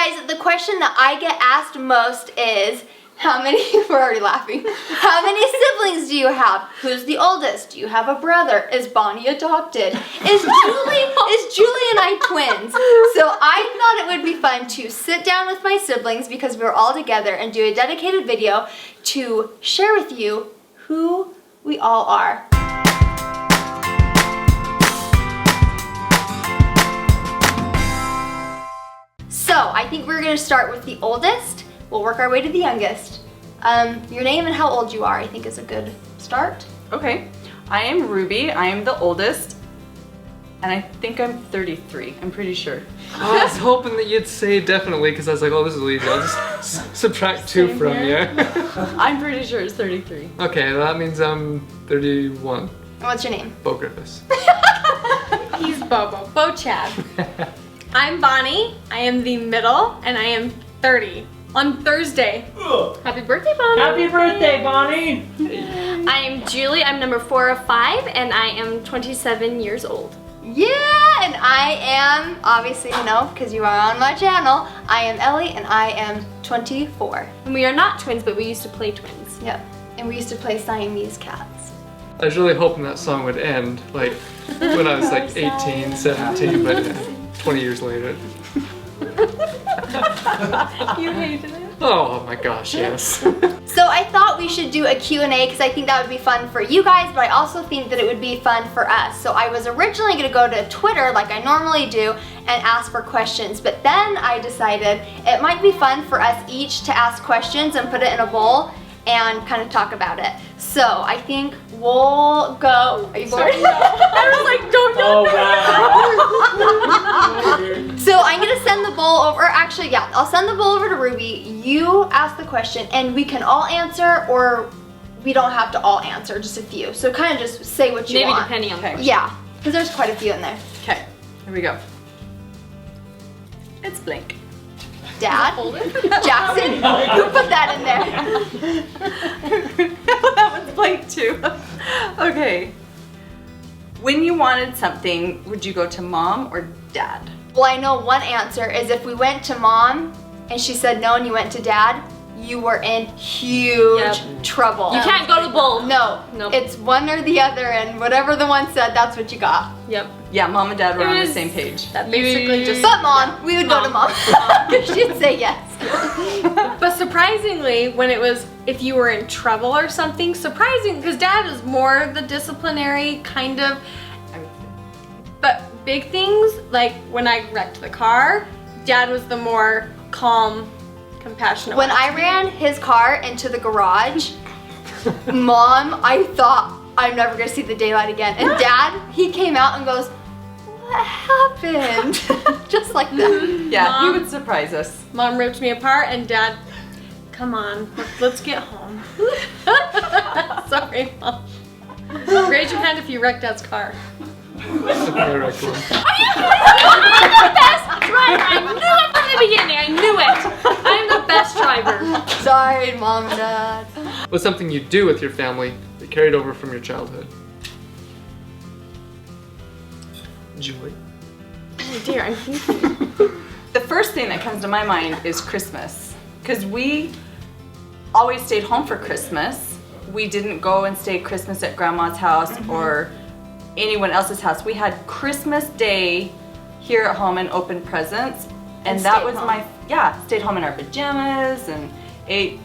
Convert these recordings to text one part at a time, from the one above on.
guys, the question that I get asked most is, how many, we're already laughing, how many siblings do you have? Who's the oldest? Do you have a brother? Is Bonnie adopted? Is Julie and I twins? So I thought it would be fun to sit down with my siblings because we were all together and do a dedicated video to share with you who we all are. So I think we're gonna start with the oldest. We'll work our way to the youngest. Your name and how old you are, I think, is a good start. Okay, I am Ruby. I am the oldest, and I think I'm 33. I'm pretty sure. I was hoping that you'd say definitely, because I was like, oh, this is easy. I'll just subtract 2 from you. I'm pretty sure it's 33. Okay, that means I'm 31. And what's your name? Bo Griffiths. He's Bobo. Bo Chad. I'm Bonnie. I am the middle, and I am 30 on Thursday. Happy birthday, Bonnie. Happy birthday, Bonnie. I am Julie. I'm number 4 of 5, and I am 27 years old. Yeah, and I am, obviously you know, because you are on my channel, I am Ellie, and I am 24. And we are not twins, but we used to play twins. Yep, and we used to play Siamese cats. I was really hoping that song would end, like, when I was like 18, 17, but 20 years later. You hated it? Oh my gosh, yes. So I thought we should do a Q&A because I think that would be fun for you guys, but I also think that it would be fun for us. So I was originally going to go to Twitter like I normally do and ask for questions, but then I decided it might be fun for us each to ask questions and put it in a bowl and kind of talk about it. So I think we'll go. Are you bored? I was like, don't Oh, wow. So I'm gonna send the bowl over, actually yeah, I'll send the bowl over to Ruby. You ask the question and we can all answer, or we don't have to all answer, just a few. So kind of just say what you Maybe want. depending on the question. Yeah, because there's quite a few in there. Okay, here we go. It's blank. Dad? Jackson? Who put that in there? That one's blank too. Okay. When you wanted something, would you go to mom or dad? Well, I know one answer is if we went to mom and she said no and you went to dad, you were in huge trouble. You can't go to bowl. No, Nope. it's one or the other, and whatever the one said, that's what you got. Yep. Yeah, mom and dad were It on the was- same page. That basically just. But mom, we would go to mom. She'd say yes. But surprisingly, when it was if you were in trouble or something, surprising because dad is more the disciplinary kind of. But big things like when I wrecked the car, dad was the more calm, compassionate When one. I ran his car into the garage, mom, I thought I'm never gonna see the daylight again. And dad, he came out and goes, what happened? Just like that. Yeah, Mom. he would surprise us. Mom ripped me apart and dad, come on, let's get home. Sorry, Mom. Raise your hand if you wrecked dad's car. Correct one. Best driver. I knew it from the beginning. I knew it. I'm the best driver. Sorry, mom and dad. What's something you do with your family that carried over from your childhood? Julie. Oh dear, I'm thinking. The first thing that comes to my mind is Christmas, because we always stayed home for Christmas. We didn't go and stay Christmas at grandma's house or anyone else's house. We had Christmas Day here at home and opened presents, and that was my, stayed home in our pajamas and ate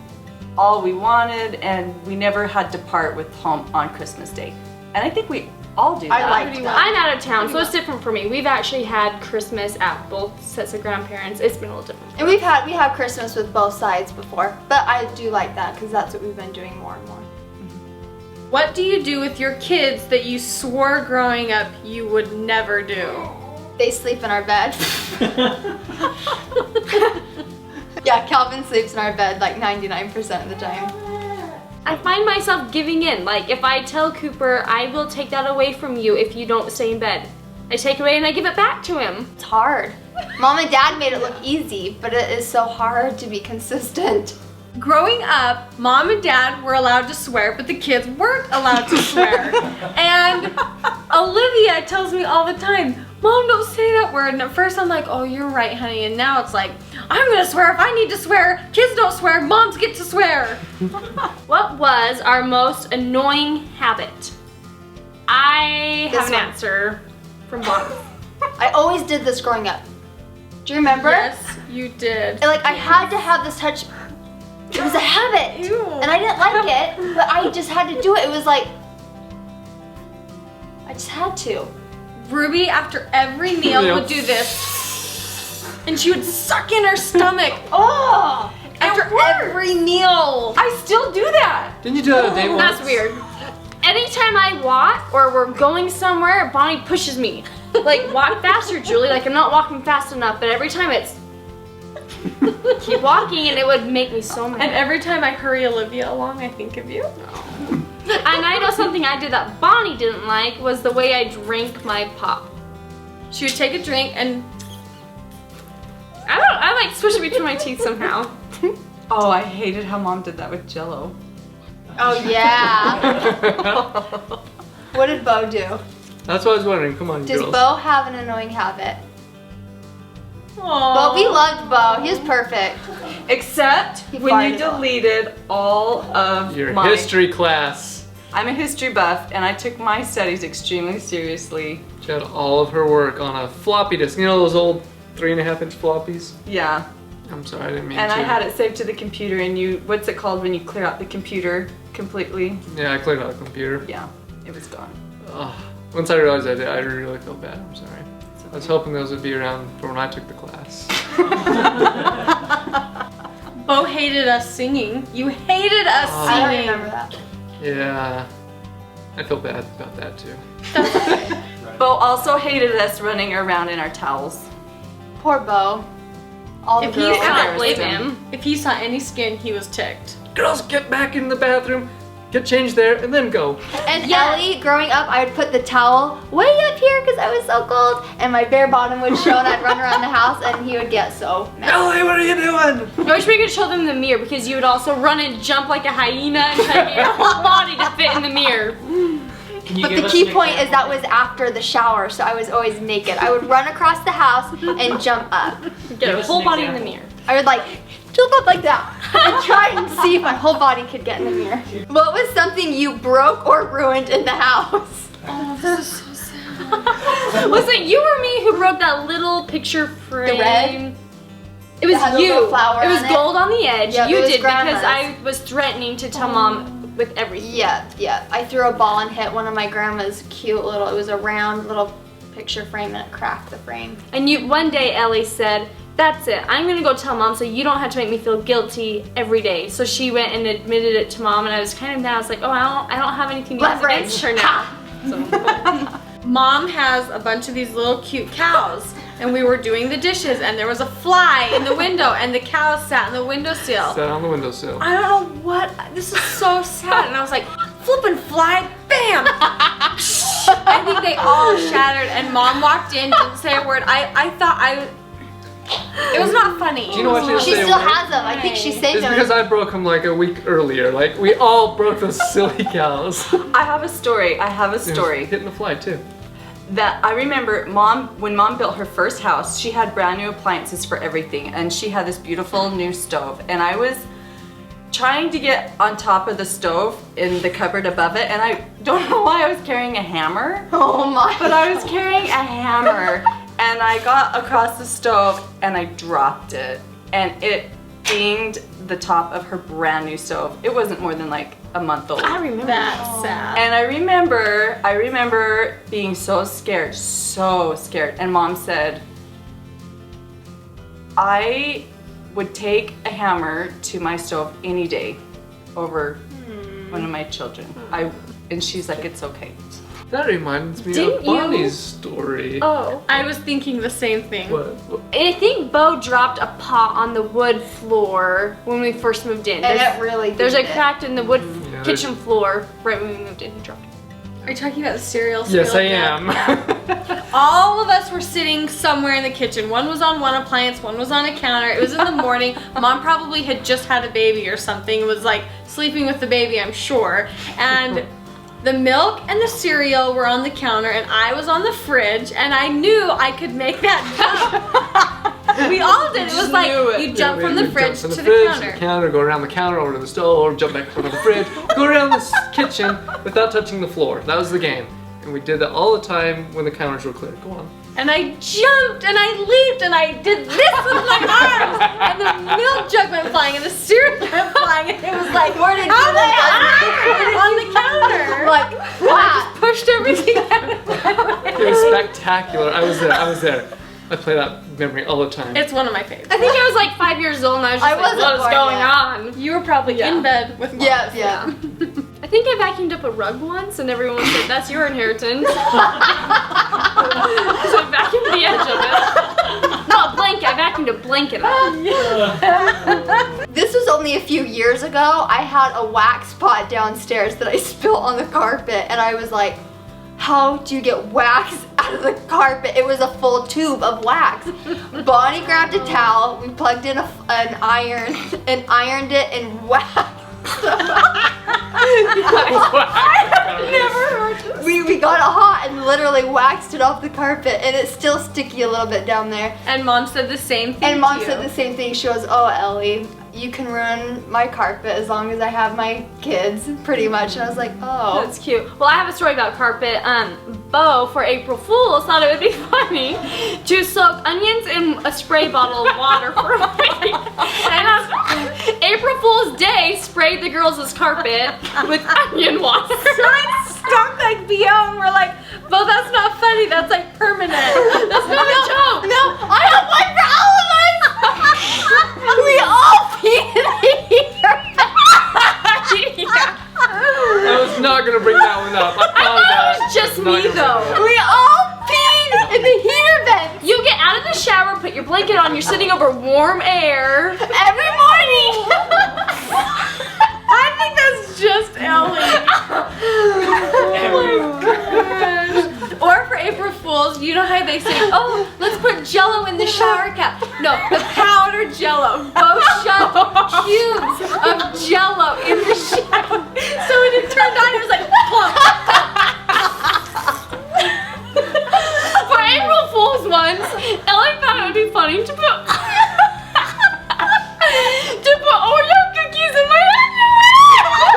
all we wanted, and we never had to part with home on Christmas Day. And I think we all do that. I liked that. I'm out of town, so it's different for me. We've actually had Christmas at both sets of grandparents. It's been a little different. And we have Christmas with both sides before, but I do like that because that's what we've been doing more and more. What do you do with your kids that you swore growing up you would never do? They sleep in our bed. Yeah, Calvin sleeps in our bed like 99% of the time. I find myself giving in. Like, if I tell Cooper, I will take that away from you if you don't stay in bed. I take it away and I give it back to him. It's hard. Mom and dad made it look easy, but it is so hard to be consistent. Growing up, mom and dad were allowed to swear, but the kids weren't allowed to swear. And Olivia tells me all the time, Mom, don't say that word. And at first I'm like, oh, you're right, honey. And now it's like, I'm gonna swear if I need to swear. Kids don't swear, moms get to swear. What was our most annoying habit? I have an answer from Bonnie. I always did this growing up. Do you remember? Yes, you did. And like I had to have this touch. It was a habit. Ew. And I didn't like it, but I just had to do it. It was like, I just had to. Ruby, after every meal, Yeah. would do this. And she would suck in her stomach Oh! after every meal. I still do that. Didn't you do that on a date once? That's weird. Anytime I walk or we're going somewhere, Bonnie pushes me. Like, walk faster, Julie. Like, I'm not walking fast enough, but every time it's keep walking, and it would make me so mad. And every time I hurry Olivia along, I think of you. And I know something I did that Bonnie didn't like was the way I drank my pop. She would take a drink and I like swish it between my teeth somehow. Oh, I hated how Mom did that with Jell-O. Oh yeah. What did Bo do? That's what I was wondering. Come on, Does girls. Bo have an annoying habit? Aww. But we loved Bo. He was perfect. Except He when you farted a lot. deleted all of Your my... history class. I'm a history buff, and I took my studies extremely seriously. She had all of her work on a floppy disk. You know those old 3.5-inch floppies? Yeah. I'm sorry, I didn't mean And to. I had it saved to the computer, and what's it called when you clear out the computer completely? Yeah, I cleared out the computer. Yeah, it was gone. Ugh. Once I realized I did, I really felt bad. I'm sorry. I was hoping those would be around for when I took the class. Bo hated us singing. You hated us Oh. I don't singing. remember that. Yeah, I feel bad about that too. Bo also hated us running around in our towels. Poor Bo. All the If he girls. I can't there blame was him. If he saw any skin, he was ticked. Girls, get back in the bathroom, get changed there, and then go. And Ellie, growing up, I would put the towel way up here because I was so cold, and my bare bottom would show, and I'd run around the house, and he would get so mad. Ellie, what are you doing? I wish we could show them the mirror because you would also run and jump like a hyena and try to get your whole body to fit in the mirror. But the key point is that was after the shower, so I was always naked. I would run across the house and jump up. Get your whole body in the mirror. I would like jump up like that and try and see if my whole body could get in the mirror. What was something you broke or ruined in the house? Oh, this is so sad. Was it you or me who broke that little picture frame? red? It was That had a you. little flower It was on it? gold on the edge. Yep, you it was did grandma's. because I was threatening to tell Mom with everything. Yeah. I threw a ball and hit one of my grandma's cute little, it was a round little picture frame and it cracked the frame. And one day Ellie said, "That's it. I'm gonna go tell Mom so you don't have to make me feel guilty every day." So she went and admitted it to Mom, and I was kind of mad. I was like, "Oh, I don't have anything to use Leverage. against her now." So, Mom has a bunch of these little cute cows, and we were doing the dishes, and there was a fly in the window, and the cow sat in the windowsill. Sat on the windowsill. I don't know what, this is so sad. And I was like, flippin' fly, bam! I think they all shattered, and Mom walked in, didn't say a word. I thought it was not funny. Do you know what she was She saying? still has them. I think she saved It's them. because I broke them like a week earlier. Like, we all broke those silly cows. I have a story. Hitting the fly too. That I remember when Mom built her first house, she had brand new appliances for everything, and she had this beautiful new stove, and I was trying to get on top of the stove in the cupboard above it, and I don't know why I was carrying a hammer, Oh my. but I was carrying a hammer, and I got across the stove and I dropped it, and it dinged the top of her brand new stove. It wasn't more than like a month old. I remember. That's sad. And I remember being so scared, and Mom said, I would take a hammer to my stove any day over one of my children. And she's like, it's okay. That reminds me Didn't of you- Bonnie's story. Oh. I was thinking the same thing. What? I think Bo dropped a pot on the wood floor when we first moved in. And it really There's a did it. crack in the wood Yeah, kitchen floor right when we moved in. He dropped it. Are you talking about the cereal? Yes, I spilled am. milk? All of us were sitting somewhere in the kitchen. One was on one appliance, one was on a counter. It was in the morning. Mom probably had just had a baby or something. Was like sleeping with the baby, I'm sure. And the milk and the cereal were on the counter and I was on the fridge and I knew I could make that jump. We all did. It was like you jump from the fridge to the counter. Go around the counter, over to the stove, jump back from the fridge, go around the kitchen without touching the floor. That was the game. And we did that all the time when the counters were clear. Go on. And I jumped and I leaped and I did this with my arms and the milk jug went flying and the cereal went flying and it was like, Where did you how did land? on the counter? Like, And I just pushed everything out of my It way. was spectacular. I was there. I play that memory all the time. It's one of my favorites. I think I was like 5 years old and I was just I like, wasn't what is born going yet. on? You were probably in bed with Mom. yeah. I think I vacuumed up a rug once and everyone said, that's your inheritance. So I vacuumed the edge of it. No, a blanket. I vacuumed a blanket up. This was only a few years ago. I had a wax pot downstairs that I spilled on the carpet, and I was like, how do you get wax out of the carpet? It was a full tube of wax. Bonnie grabbed a towel, we plugged in an iron, and ironed it and waxed. We got it hot and literally waxed it off the carpet, and it's still sticky a little bit down there. And Mom said the same thing. And Mom to said you. the same thing. She goes, oh, Ellie, you can ruin my carpet as long as I have my kids, pretty much. And I was like, oh. That's cute. Well, I have a story about carpet. Bo, for April Fools, thought it would be funny to soak onions in a spray bottle of water for a week. And on April Fool's Day, sprayed the girls' carpet with onion water. So it stuck like BO and we're like, well, that's not funny, that's like permanent. That's not a joke. No, I have one for all of us. We all peed in the heater. I was not gonna bring that one up. I thought That was just me though. We all peed in the heater vent You get out of the shower, put your blanket on, you're sitting over warm air. every morning. I think that's just Ellie. Oh my gosh. Or for April Fools, you know how they say, oh, let's put Jello in the shower cap. No, the powdered Jello. Both shoved cubes of Jello in the shower. So when it turned on, it was like, plump. For April Fool's once, Ellie thought it would be funny to put Oreo cookies in my underwear.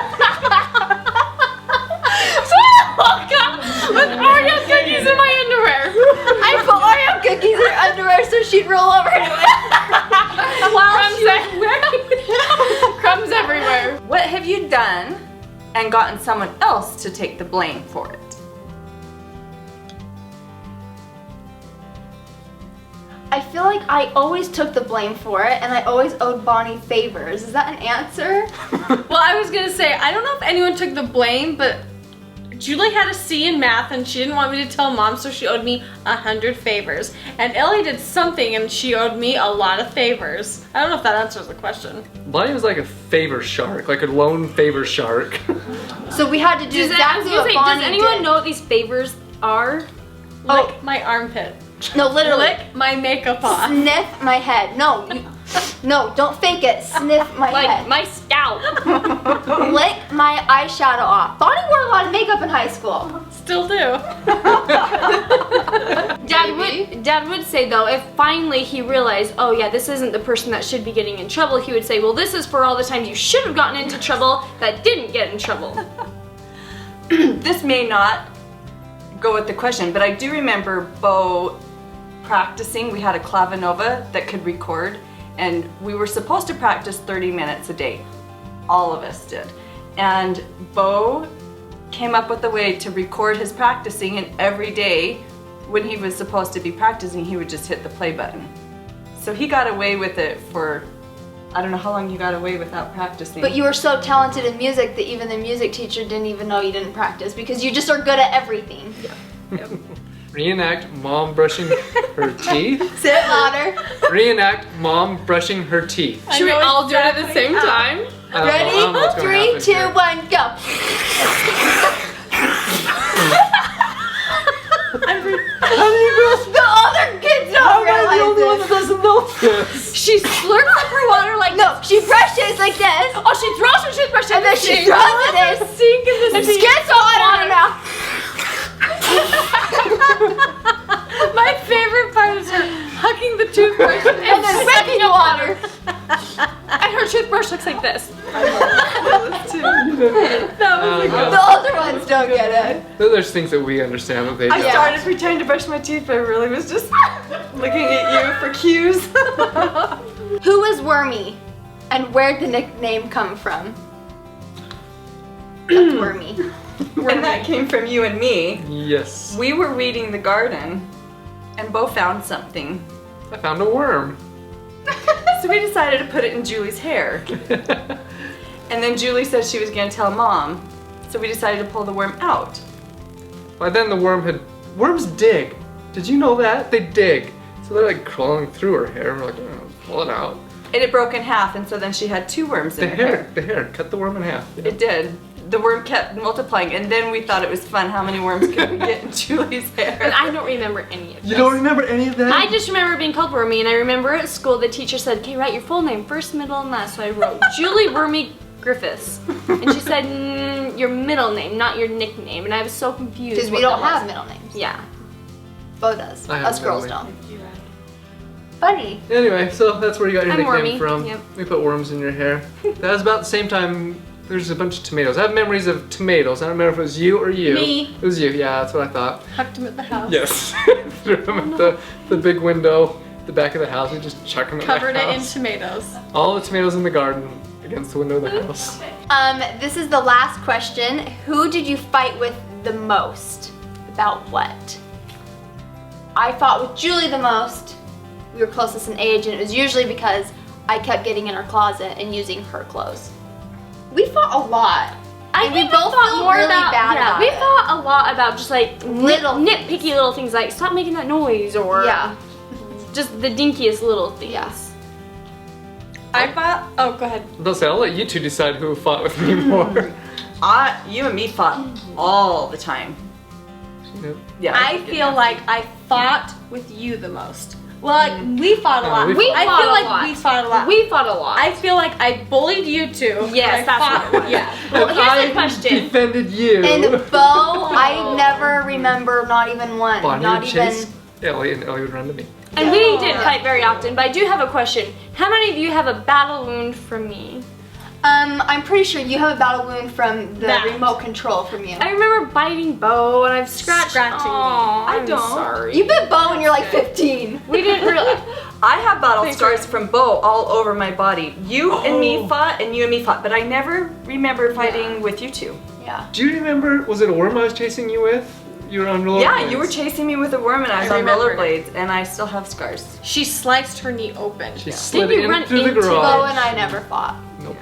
So I woke up with Oreo cookies in my underwear. I put Oreo cookies in her underwear so she'd roll over into it. Crumbs everywhere. What have you done and gotten someone else to take the blame for it? I feel like I always took the blame for it, and I always owed Bonnie favors. Is that an answer? Well, I was gonna say, I don't know if anyone took the blame, but Julie had a C in math and she didn't want me to tell Mom, so she owed me 100 favors. And Ellie did something and she owed me a lot of favors. I don't know if that answers the question. Bonnie was like a favor shark, like a lone favor shark. So we had to do exactly what Bonnie does anyone did. know what these favors are? Lick my armpit. No, literally. Lick my makeup off. Sniff my head. No, no, don't fake it. Sniff my Like head. my scalp. Lick my eyeshadow off. Bonnie wore a lot of makeup in high school. Still do. Dad would say though, if finally he realized, oh yeah, this isn't the person that should be getting in trouble, he would say, well, this is for all the times you should have gotten into trouble that didn't get in trouble. This may not go with the question, but I do remember Bo practicing. We had a clavinova that could record, and we were supposed to practice 30 minutes a day. All of us did. And Bo came up with a way to record his practicing, and every day when he was supposed to be practicing, he would just hit the play button. So he got away with it for, I don't know how long he got away without practicing. But you were so talented in music that even the music teacher didn't even know you didn't practice because you just are good at everything. Reenact mom brushing her teeth. Say it louder. Reenact mom brushing her teeth. Should we all do it at the same time? I don't know what's gonna Ready? happen 3, 2, here. 1, go. The other kids How don't am I the only one realize that doesn't know this? She slurps up her water like it. No, she brushes like this, oh, she throws her toothbrush in and then the she sink. throws it in, Sink in the and sink. gets water in her mouth. My favorite part is her hucking the toothbrush And then whipping the water. and her toothbrush looks like this. The older ones don't get it. There's things that we understand that they I don't. started pretending to brush my teeth, but I really was just looking at you for cues. Who is Wormy? And where'd the nickname come from? That's Wormy. And that came from you and me. Yes. We were weeding the garden, and Bo found something. I found a worm. So we decided to put it in Julie's hair. And then Julie said she was going to tell Mom. So we decided to pull the worm out. By then the worms dig. Did you know that? They dig. So they're like crawling through her hair and we're like, oh, pull it out. And it broke in half, and so then she had 2 worms in her hair. The hair, cut the worm in half. It did. The worm kept multiplying, and then we thought it was fun how many worms could we get in Julie's And hair. I don't remember any of this. You don't remember any of that? I just remember being called Wormy, and I remember at school the teacher said, okay, write your full name, first, middle, and last. So I wrote Julie Wormy Griffiths. And she said, your middle name, not your nickname. And I was so confused. Because we what don't that have was. middle names. Yeah. Bo does. I have Us a girls middle don't. Funny. Anyway, so that's where you got your I'm nickname wormy, from. yep. We put worms in your hair. That was about the same time. There's a bunch of tomatoes. I have memories of tomatoes. I don't remember if it was you or you. Me. It was you. Yeah, that's what I thought. Hucked him at the house. Yes. Threw them at the big window, the back of the house. We just chuck them in Covered the it in house. tomatoes. All the tomatoes in the garden against the window of the house. This is the last question. Who did you fight with the most? About what? I fought with Julie the most. We were closest in age, and it was usually because I kept getting in her closet and using her clothes. We fought a lot. I And think we both fought feel more really about, bad yeah, about we it. fought a lot about just like Little nitpicky little things like stop making that noise or Yeah. just the dinkiest little things. Yeah. I fought. Oh, go ahead. I'll let you two decide who fought with me more. You and me fought all the time. Yep. Yeah. I feel like I fought with you the most. Well, like, we fought a lot. we We I fought feel a like lot. we fought a lot. We fought a lot. I feel like I bullied you two. Yes, and I that's fought, what it was. Yeah. Well, And here's I the question. defended you. And Bo, I never remember not even one. Bonnie not would even. chase Ellie, and Ellie would run to me. And we didn't fight very often, but I do have a question. How many of you have a battle wound from me? I'm pretty sure you have a battle wound from the That. remote control from you. I remember biting Bo and I've scratched. Scratching me. Aw, I I'm don't. sorry. You bit Bo when you're like 15. We didn't really. I have battle scars from Bo all over my body. You and me fought, and you and me fought, but I never remember fighting with you two. Yeah. Do you remember, was it a worm I was chasing you with? You were on rollerblades. Yeah, you were chasing me with a worm, and I was on remember. rollerblades, and I still have scars. She sliced her knee open. She slid Didn't you in run through the into Bo garage. and I never fought. Nope.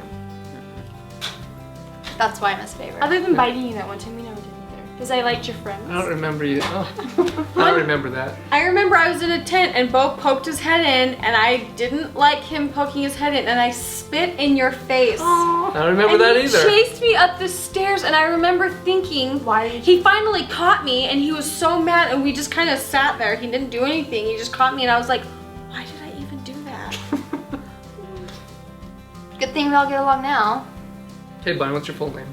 That's why I'm his favorite. Other than biting you that one time, we never did either. Because I liked your friends. I don't remember you. Oh. I don't remember that. I remember I was in a tent and Bo poked his head in, and I didn't like him poking his head in, and I spit in your face. I don't remember And that he either. chased me up the stairs, and I remember thinking, why did he finally caught me, and he was so mad, and we just kind of sat there. He didn't do anything. He just caught me, and I was like, why did I even do that? Good thing we all get along now. Hey, Bonnie, what's your full name?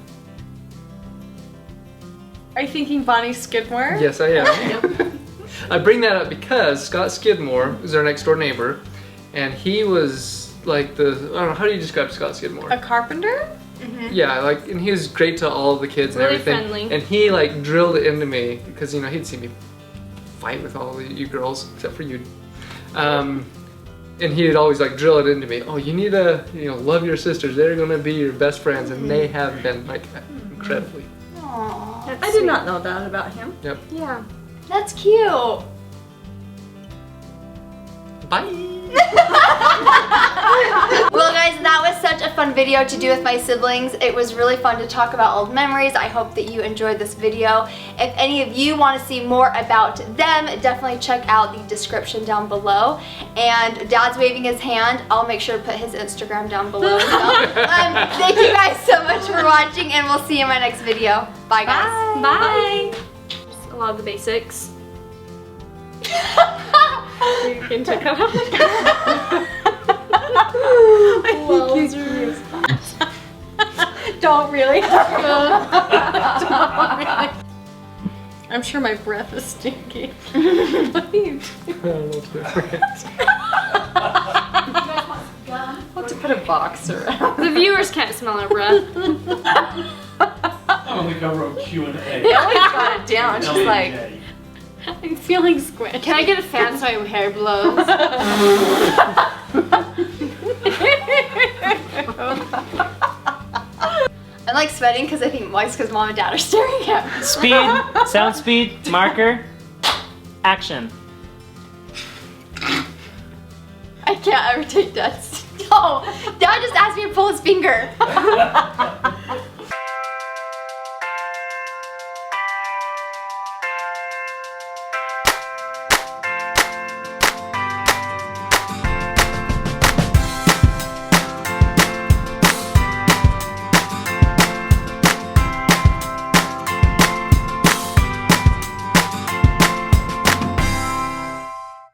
Are you thinking Bonnie Skidmore? Yes, I am. I bring that up because Scott Skidmore is our next door neighbor, and he was like I don't know, how do you describe Scott Skidmore? A carpenter? Yeah, like, and he was great to all of the kids and Really everything. friendly. And he like drilled it into me because he'd seen me fight with all of you girls except for you. And he'd always like drill it into me. Oh, you need to love your sisters. They're gonna be your best friends, and they have been like incredibly. Aww. I did not know that about him. Yep. Yeah. That's cute. Bye. Well guys, that was such a fun video to do with my siblings. It was really fun to talk about old memories. I hope that you enjoyed this video. If any of you want to see more about them, definitely check out the description down below. And Dad's waving his hand. I'll make sure to put his Instagram down below as well. Thank you guys so much for watching, and we'll see you in my next video. Bye guys. Bye. Just a lot of the basics. You can check that out. Don't really. I'm sure my breath is stinky. What are you doing? I don't know what to What to put a box around? The viewers can't smell our breath. I think I wrote Q&A. They always got it down. She's like, I'm feeling squished. Can I get a fan so my hair blows? I'm like sweating because I think it's because mom and dad are staring at me. Speed, sound speed, marker, action. I can't ever take dad's. No, dad just asked me to pull his finger.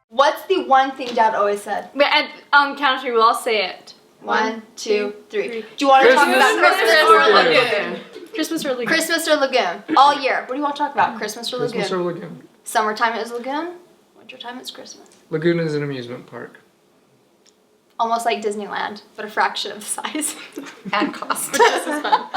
What's the one thing dad always said? Wait, on count of three, we'll all say it. 1, 2, 3. Do you want to talk about Christmas or Lagoon? Christmas or Lagoon? Christmas or Lagoon? All year. What do you want to talk about? Christmas or Lagoon? Christmas or Lagoon? Summertime is Lagoon. Wintertime it's Christmas. Lagoon is an amusement park. Almost like Disneyland, but a fraction of the size. and cost. This is fun.